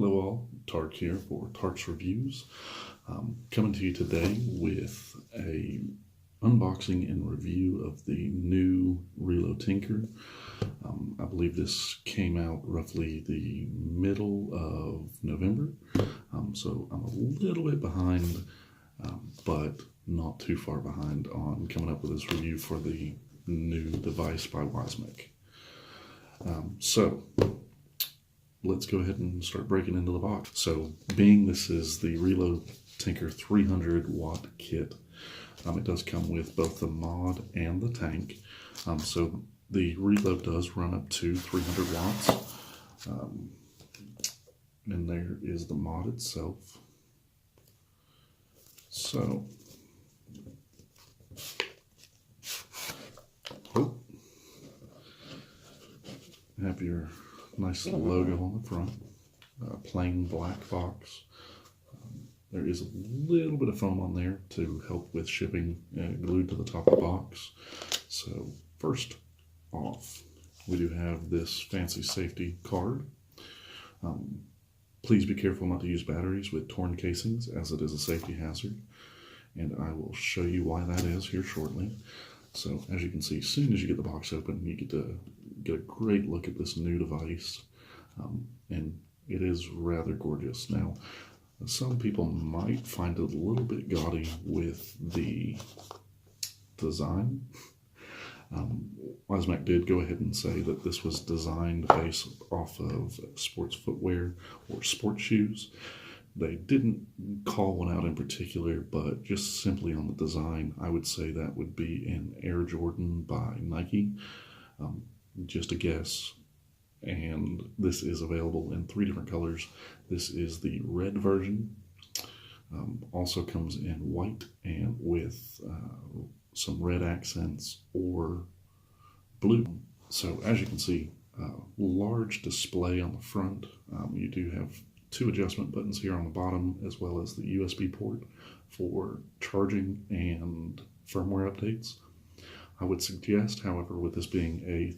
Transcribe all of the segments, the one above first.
Hello all, Tark here for Tark's Reviews. Coming to you today with a unboxing and review of the new Reuleaux Tinker. I believe this came out roughly the middle of November, so I'm a little bit behind, but not too far behind on coming up with this review for the new device by Wismec. So let's go ahead and start breaking into the box. So being this is the Reuleaux Tinker 300 watt kit, it does come with both the mod and the tank. So the Reuleaux does run up to 300 watts. And there is the mod itself. So, have your nice logo on the front, plain black box. There is a little bit of foam on there to help with shipping, glued to the top of the box. So first off, we do have this fancy safety card. Please be careful not to use batteries with torn casings, as it is a safety hazard, and I will show you why that is here shortly. So as you can see, as soon as you get the box open, you get to get a great look at this new device, and it is rather gorgeous. Now, some people might find it a little bit gaudy with the design. Wismec did go ahead and say that this was designed based off of sports footwear or sports shoes. They didn't call one out in particular, but just simply on the design, I would say that would be an Air Jordan by Nike. Just a guess. And this is available in 3 different colors. This is the red version. Also comes in white and with some red accents or blue. So as you can see, large display on the front. You do have 2 adjustment buttons here on the bottom, as well as the USB port for charging and firmware updates. I would suggest, however, with this being a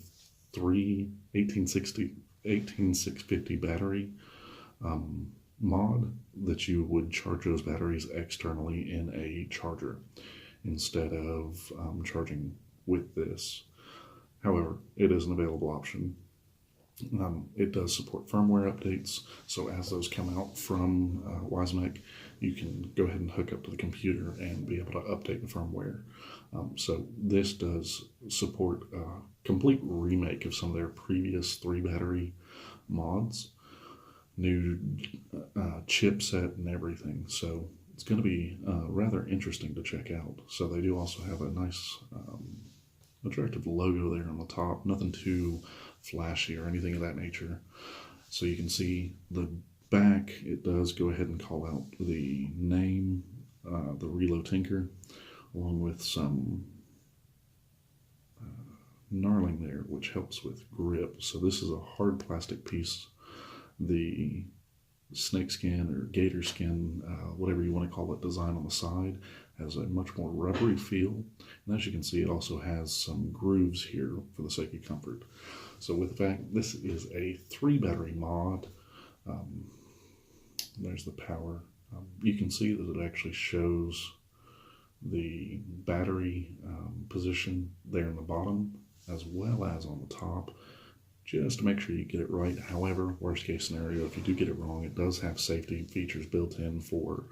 18650 battery mod, that you would charge those batteries externally in a charger instead of charging with this. However, it is an available option. It does support firmware updates, so as those come out from Wismec, you can go ahead and hook up to the computer and be able to update the firmware. So this does support a complete remake of some of their previous 3 battery mods, new chipset and everything. So it's going to be rather interesting to check out. So they do also have a nice attractive logo there on the top, nothing too flashy or anything of that nature. So you can see the back, it does go ahead and call out the name, the Reuleaux Tinker, along with some knurling there, which helps with grip. So this is a hard plastic piece. The snakeskin or gator skin, whatever you want to call it, design on the side has a much more rubbery feel. And as you can see, it also has some grooves here for the sake of comfort. So with the fact this is a 3 battery mod, there's the power. You can see that it actually shows the battery position there in the bottom, as well as on the top, just to make sure you get it right. However, worst case scenario, if you do get it wrong, it does have safety features built in for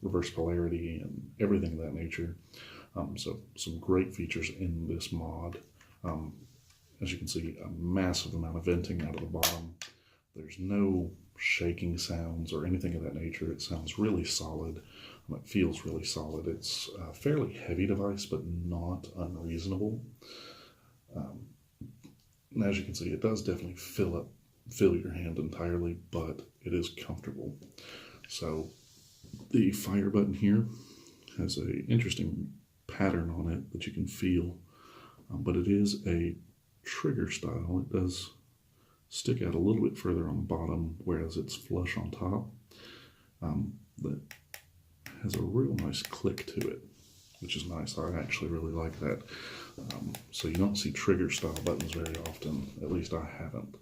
reverse polarity and everything of that nature. So some great features in this mod. As you can see, a massive amount of venting out of the bottom. There's no shaking sounds or anything of that nature. It sounds really solid. It feels really solid. It's a fairly heavy device, but not unreasonable. And as you can see, it does definitely fill your hand entirely, but it is comfortable. So the fire button here has an interesting pattern on it that you can feel, but it is a trigger style. It does stick out a little bit further on the bottom, whereas it's flush on top. That has a real nice click to it, which is nice. I actually really like that. So you don't see trigger style buttons very often, at least I haven't.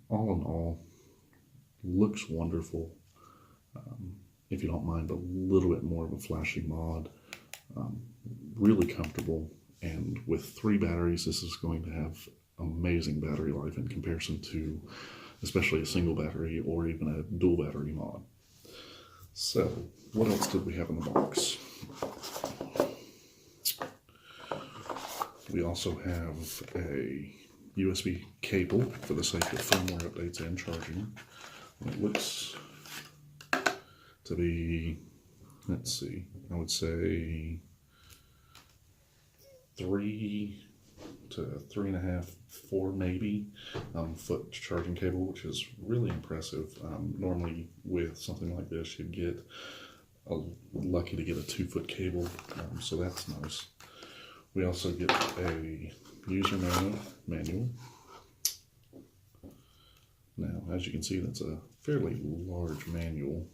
All in all, looks wonderful. If you don't mind a little bit more of a flashy mod, really comfortable. And with 3 batteries, this is going to have amazing battery life in comparison to especially a single battery or even a dual battery mod. So, what else did we have in the box? We also have a USB cable for the sake of firmware updates and charging. It looks to be, let's see, I would say 3 to 3.5, 4 maybe foot charging cable, which is really impressive. Normally with something like this, you'd get lucky to get a 2-foot cable, so that's nice. We also get a user manual. Now, as you can see, that's a fairly large manual,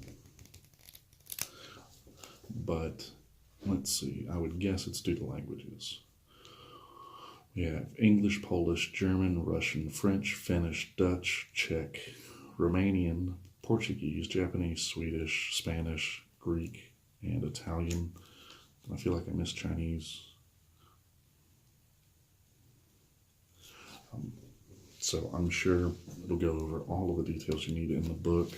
but let's see, I would guess it's due to languages. We have English, Polish, German, Russian, French, Finnish, Dutch, Czech, Romanian, Portuguese, Japanese, Swedish, Spanish, Greek, and Italian. I feel like I missed Chinese. So I'm sure it'll go over all of the details you need in the book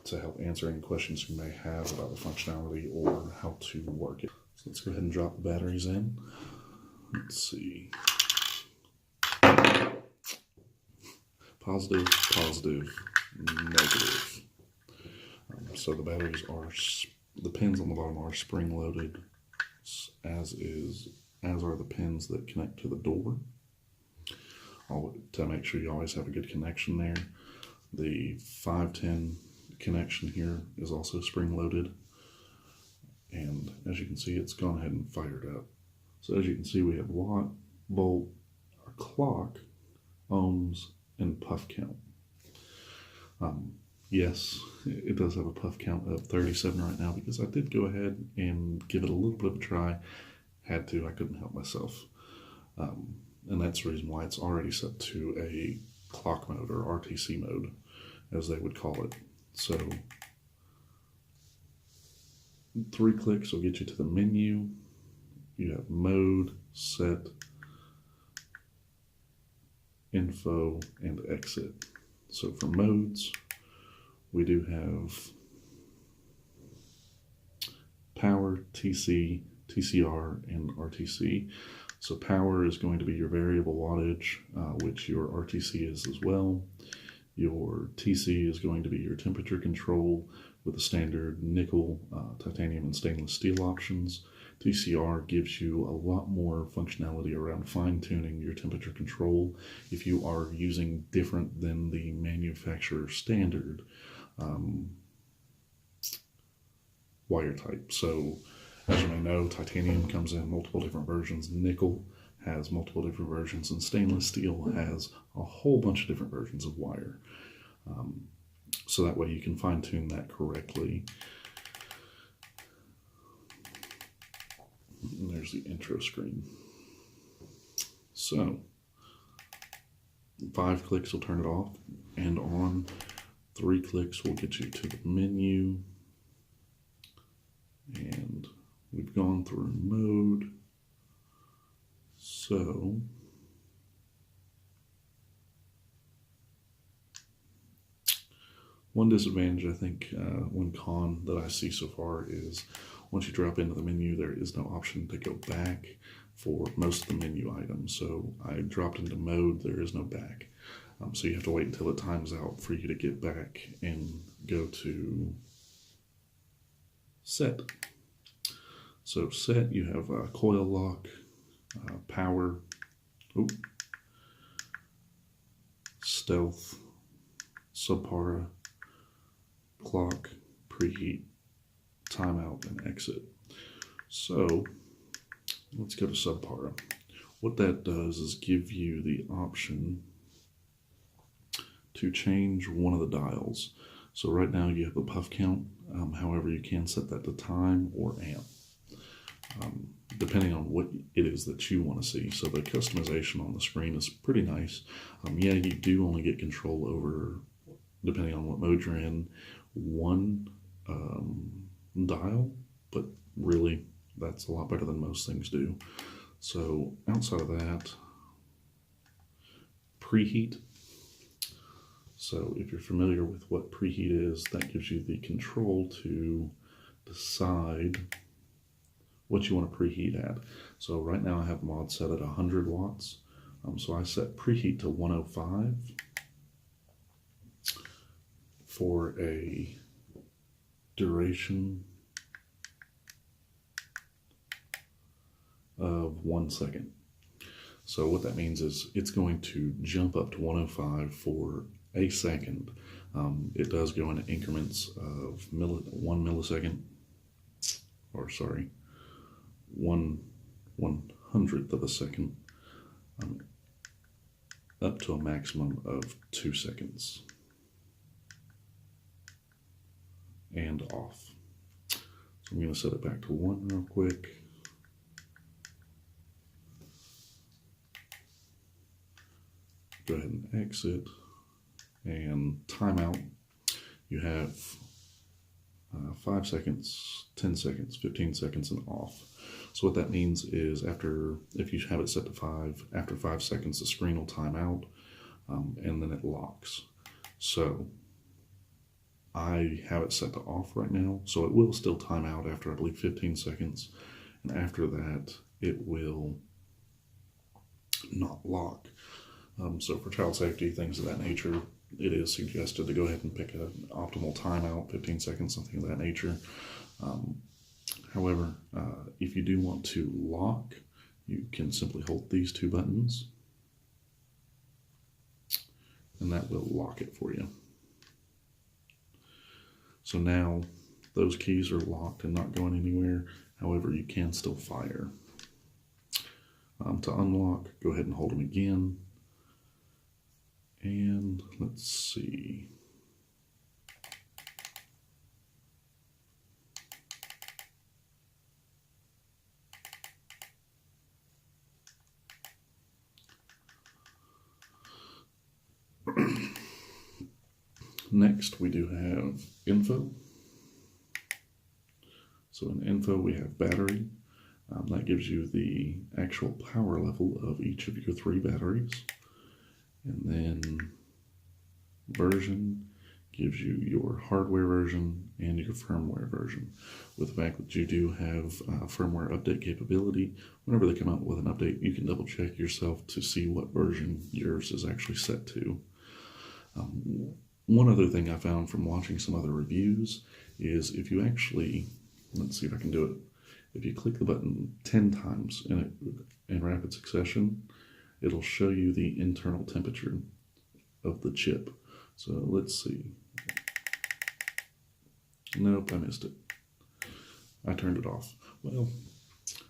to help answer any questions you may have about the functionality or how to work it. So let's go ahead and drop the batteries in. Let's see. Positive, positive, negative. So the batteries are, the pins on the bottom are spring loaded, as are the pins that connect to the door. To make sure you always have a good connection there. The 510 connection here is also spring loaded, and as you can see, it's gone ahead and fired up. So as you can see, we have watt, volt, our clock, ohms, and puff count. Yes, it does have a puff count of 37 right now because I did go ahead and give it a little bit of a try. Had to, I couldn't help myself. And that's the reason why it's already set to a clock mode or RTC mode, as they would call it. So 3 clicks will get you to the menu. You have mode, set, info, and exit. So for modes, we do have power, TC, TCR, and RTC. So power is going to be your variable wattage, which your RTC is as well. Your TC is going to be your temperature control with the standard nickel, titanium, and stainless steel options. TCR gives you a lot more functionality around fine-tuning your temperature control if you are using different than the manufacturer standard wire type. So as you may know, titanium comes in multiple different versions, nickel has multiple different versions, and stainless steel has a whole bunch of different versions of wire. So that way you can fine-tune that correctly. And there's the intro screen. So 5 clicks will turn it off and on. 3 clicks will get you to the menu. And we've gone through mode. So one disadvantage, I think, one con that I see so far is once you drop into the menu, there is no option to go back for most of the menu items. So I dropped into mode, there is no back. So you have to wait until it times out for you to get back and go to set. So set, you have a coil lock, power, stealth, subpara, clock, preheat, timeout, and exit. So let's go to subpara. What that does is give you the option to change one of the dials. So right now you have a puff count, however you can set that to time or amp, depending on what it is that you want to see. So the customization on the screen is pretty nice. Yeah, you do only get control over depending on what mode you're in, one dial, but really that's a lot better than most things do. So outside of that, preheat. So if you're familiar with what preheat is, that gives you the control to decide what you want to preheat at. So right now I have the mod set at 100 watts. So I set preheat to 105 for a duration of 1 second. So what that means is it's going to jump up to 105 for a second. It does go in increments of 1 millisecond, or sorry, 1/100th of a second, up to a maximum of 2 seconds, and off. So I'm going to set it back to 1 real quick. Go ahead and exit, and timeout. You have 5 seconds, 10 seconds, 15 seconds, and off. So what that means is if you have it set to 5, after 5 seconds the screen will time out, and then it locks. So I have it set to off right now, so it will still time out after I believe 15 seconds, and after that it will not lock. So for child safety, things of that nature, it is suggested to go ahead and pick an optimal timeout, 15 seconds, something of that nature. However, if you do want to lock, you can simply hold these 2 buttons, and that will lock it for you. So now those keys are locked and not going anywhere. However, you can still fire. To unlock, go ahead and hold them again. And let's see. Next, we do have info. So in info, we have battery. That gives you the actual power level of each of your 3 batteries. And then version gives you your hardware version and your firmware version. With the fact that you do have firmware update capability, whenever they come out with an update, you can double check yourself to see what version yours is actually set to. One other thing I found from watching some other reviews is if you actually, let's see if I can do it, if you click the button 10 times in rapid succession, it'll show you the internal temperature of the chip. So let's see. Nope, I missed it. I turned it off. Well,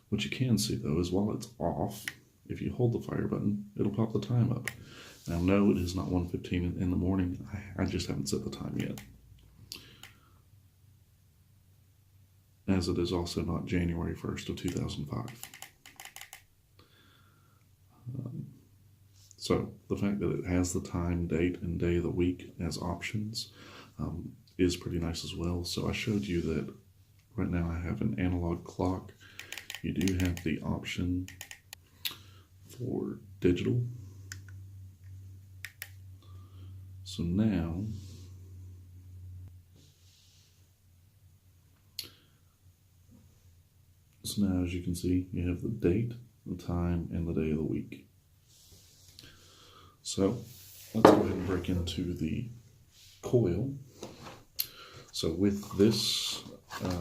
what you can see though is while it's off, if you hold the fire button, it'll pop the time up. Now no, it is not 1:15 in the morning. I just haven't set the time yet. As it is also not January 1st of 2005. So the fact that it has the time, date, and day of the week as options is pretty nice as well. So I showed you that right now I have an analog clock. You do have the option for digital. So now, as you can see, you have the date, the time, and the day of the week. So let's go ahead and break into the coil. So with this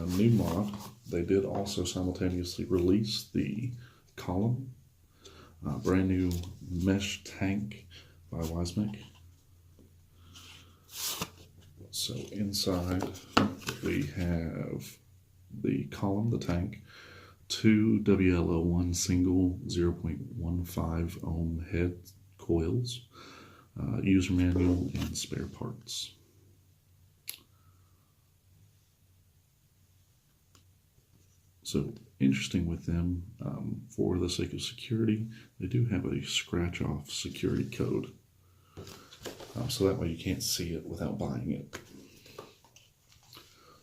new mod, they did also simultaneously release the column, brand new mesh tank by Wismec. So inside we have the column, the tank, 2 WLO1 single 0.15 ohm head coils, user manual, and spare parts. So interesting with them, for the sake of security, they do have a scratch-off security code. so that way you can't see it without buying it.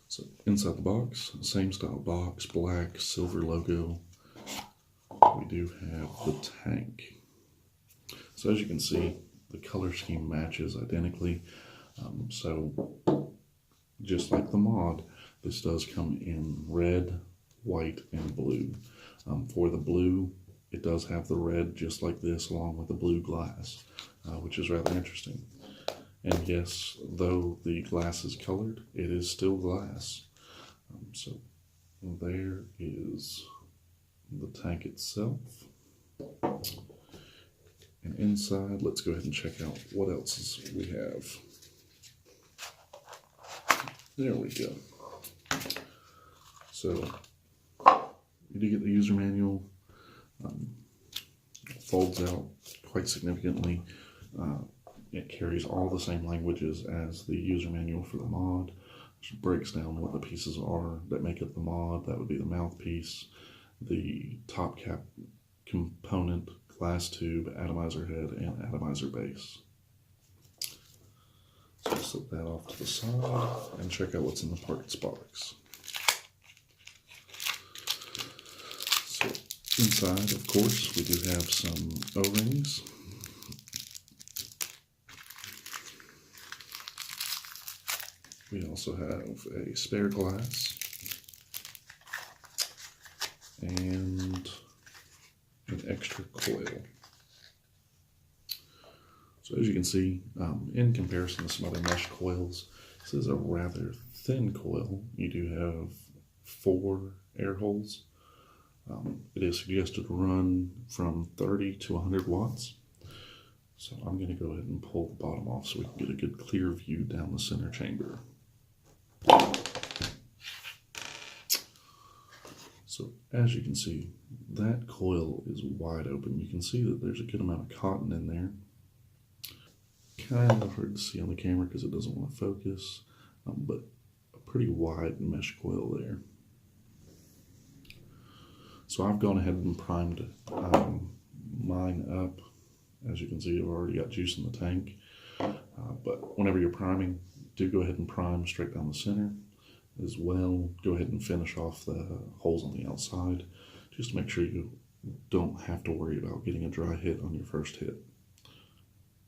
So inside the box, same style box, black, silver logo. We do have the tank. So as you can see, the color scheme matches identically. So just like the mod, this does come in red, white, and blue. For the blue, it does have the red just like this along with the blue glass, which is rather interesting. And yes, though the glass is colored, it is still glass. So there is the tank itself. And inside, let's go ahead and check out what else we have. There we go. So you do get the user manual. Folds out quite significantly. It carries all the same languages as the user manual for the mod, which breaks down what the pieces are that make up the mod. That would be the mouthpiece, the top cap component, glass tube, atomizer head, and atomizer base. So slip that off to the side and check out what's in the parts box. So inside, of course, we do have some O-rings. We also have a spare glass and an extra coil. So as you can see, in comparison to some other mesh coils, this is a rather thin coil. You do have 4 air holes. It is suggested to run from 30 to 100 watts. So I'm going to go ahead and pull the bottom off so we can get a good clear view down the center chamber. So as you can see, that coil is wide open. You can see that there's a good amount of cotton in there. Kind of hard to see on the camera because it doesn't want to focus, but a pretty wide mesh coil there. So I've gone ahead and primed mine up. As you can see, I've already got juice in the tank, but whenever you're priming, do go ahead and prime straight down the center. As well, go ahead and finish off the holes on the outside, just to make sure you don't have to worry about getting a dry hit on your first hit,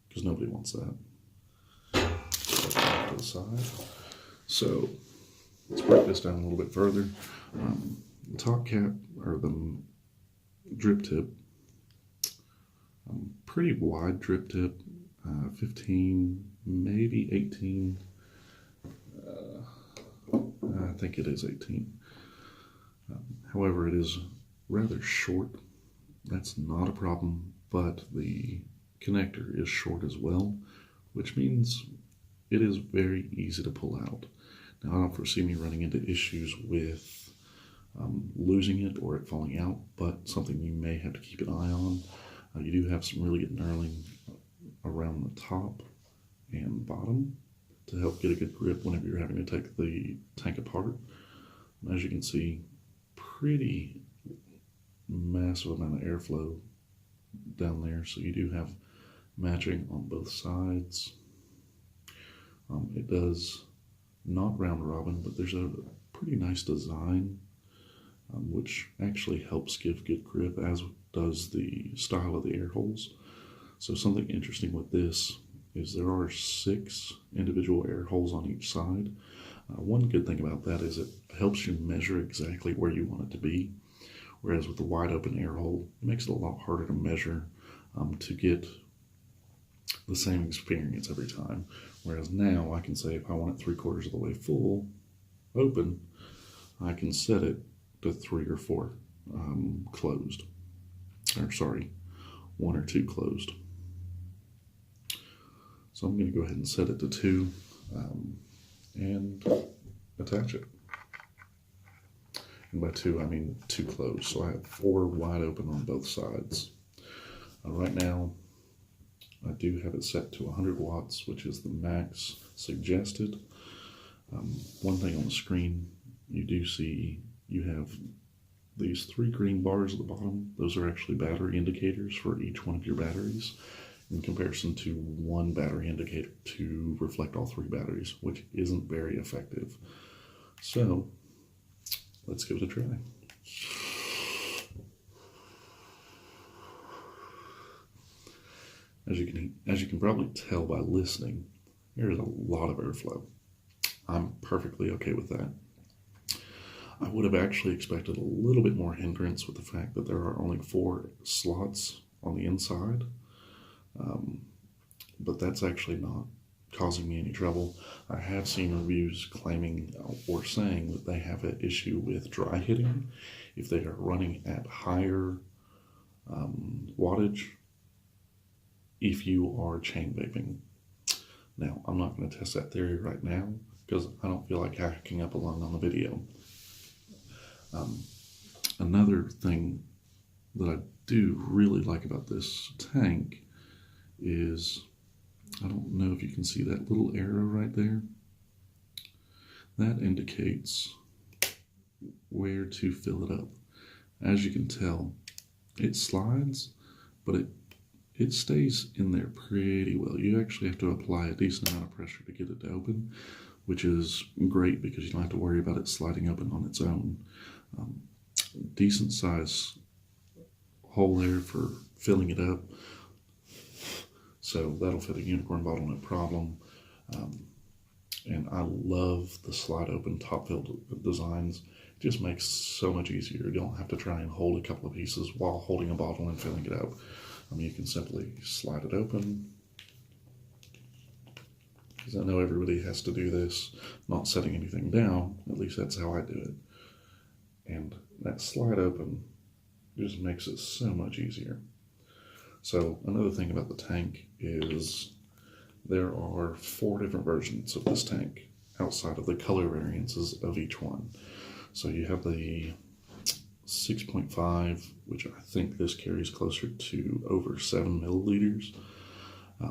because nobody wants that. Put that to the side. So let's break this down a little bit further. The top cap, or the drip tip, pretty wide drip tip, 15, maybe 18. I think it is 18. However, it is rather short. That's not a problem, but the connector is short as well, which means it is very easy to pull out. Now, I don't foresee me running into issues with losing it or it falling out, but something you may have to keep an eye on. You do have some really good knurling around the top and bottom to help get a good grip whenever you're having to take the tank apart. As you can see, pretty massive amount of airflow down there, so you do have matching on both sides. It does not round robin, but there's a pretty nice design, which actually helps give good grip, as does the style of the air holes. So something interesting with this is there are 6 individual air holes on each side. One good thing about that is it helps you measure exactly where you want it to be, whereas with the wide open air hole, it makes it a lot harder to measure to get the same experience every time. Whereas now I can say if I want it 3/4 of the way full, open, I can set it to 3 or 4 closed, or sorry, 1 or 2 closed. So I'm going to go ahead and set it to 2 and attach it. And by 2, I mean 2 closed. So I have 4 wide open on both sides. Right now, I do have it set to 100 watts, which is the max suggested. One thing on the screen, you do see you have these 3 green bars at the bottom. Those are actually battery indicators for each one of your batteries. in comparison to one battery indicator to reflect all three batteries, which isn't very effective. So let's give it a try. As you can probably tell by listening, there is a lot of airflow. I'm perfectly okay with that. I would have actually expected a little bit more hindrance with the fact that there are only 4 slots on the inside, but that's actually not causing me any trouble. I have seen reviews claiming or saying that they have an issue with dry hitting if they are running at higher wattage if you are chain vaping. Now, I'm not going to test that theory right now because I don't feel like hacking up a lung on the video. Another thing that I do really like about this tank is, I don't know if you can see that little arrow right there. That indicates where to fill it up. As you can tell, it slides, but it stays in there pretty well. You actually have to apply a decent amount of pressure to get it to open, which is great because you don't have to worry about it sliding open on its own. Decent size hole there for filling it up, so that'll fit a unicorn bottle no problem. And I love the slide open top filled designs. It just makes so much easier. You don't have to try and hold a couple of pieces while holding a bottle and filling it up. You can simply slide it open, because I know everybody has to do this, not setting anything down. At least that's how I do it. And that slide open just makes it so much easier. So another thing about the tank is there are 4 different versions of this tank outside of the color variances of each one. So you have the 6.5, which I think this carries closer to over 7 milliliters,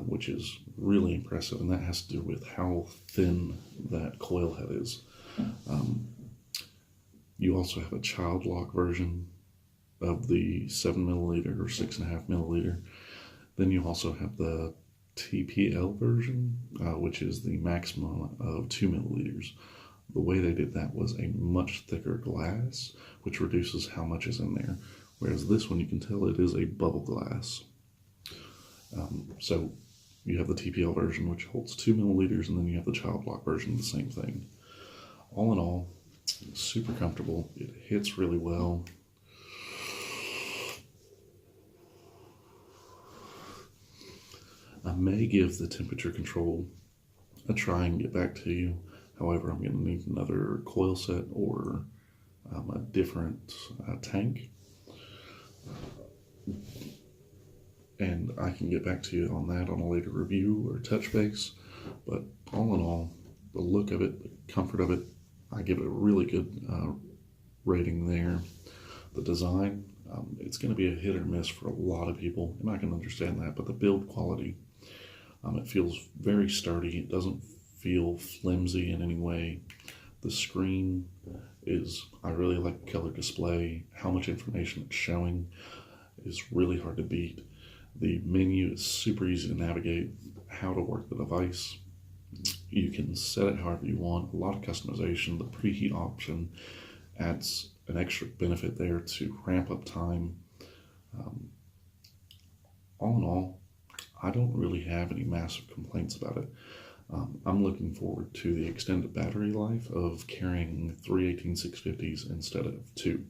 which is really impressive, and that has to do with how thin that coil head is. You also have a child lock version of the 7 milliliter or 6.5 milliliter. Then you also have the TPL version, which is the maximum of 2 milliliters. The way they did that was a much thicker glass, which reduces how much is in there. Whereas this one, you can tell it is a bubble glass. So you have the TPL version, which holds 2 milliliters, and then you have the child lock version, the same thing. All in all, super comfortable. It hits really well. I may give the temperature control a try and get back to you. However, I'm going to need another coil set or a different tank. And I can get back to you on that on a later review or touch base. But all in all, the look of it, the comfort of it, I give it a really good rating there. The design, it's going to be a hit or miss for a lot of people, and I can understand that, but the build quality, it feels very sturdy. It doesn't feel flimsy in any way. The screen is, I really like the color display. How much information it's showing is really hard to beat. The menu is super easy to navigate, how to work the device. You can set it however you want. A lot of customization. The preheat option adds an extra benefit there to ramp up time. All in all, I don't really have any massive complaints about it. I'm looking forward to the extended battery life of carrying 3 18650s instead of 2.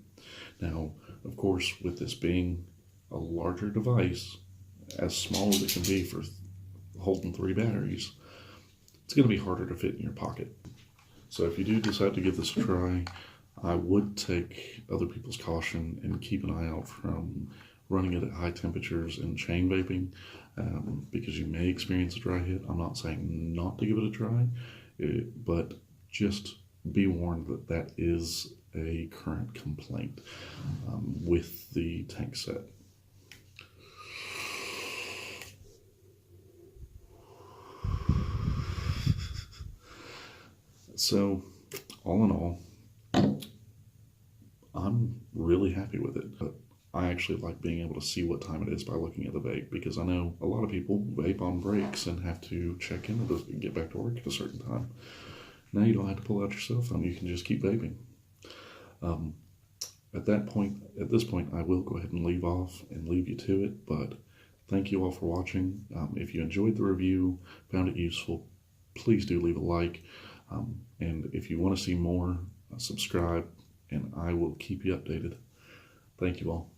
Now, of course, with this being a larger device, as small as it can be for holding 3 batteries, it's going to be harder to fit in your pocket. So if you do decide to give this a try, I would take other people's caution and keep an eye out from running it at high temperatures and chain vaping, because you may experience a dry hit. I'm not saying not to give it a try, but just be warned that that is a current complaint with the tank set. So, all in all, I'm really happy with it. But I actually like being able to see what time it is by looking at the vape, because I know a lot of people vape on breaks and have to check in and get back to work at a certain time. Now you don't have to pull out your cell phone, you can just keep vaping. At this point, I will go ahead and leave off and leave you to it, but thank you all for watching. If you enjoyed the review, found it useful, please do leave a like. And if you want to see more, subscribe, and I will keep you updated. Thank you all.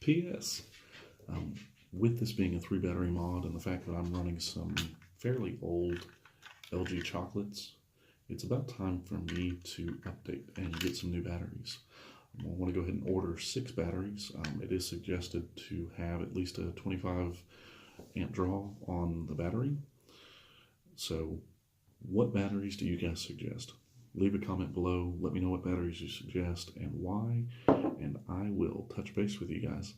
P.S. With this being a 3-battery mod and the fact that I'm running some fairly old LG chocolates, it's about time for me to update and get some new batteries. I want to go ahead and order 6 batteries. It is suggested to have at least a 25 amp draw on the battery. So what batteries do you guys suggest? Leave a comment below. Let me know what batteries you suggest and why, and I will touch base with you guys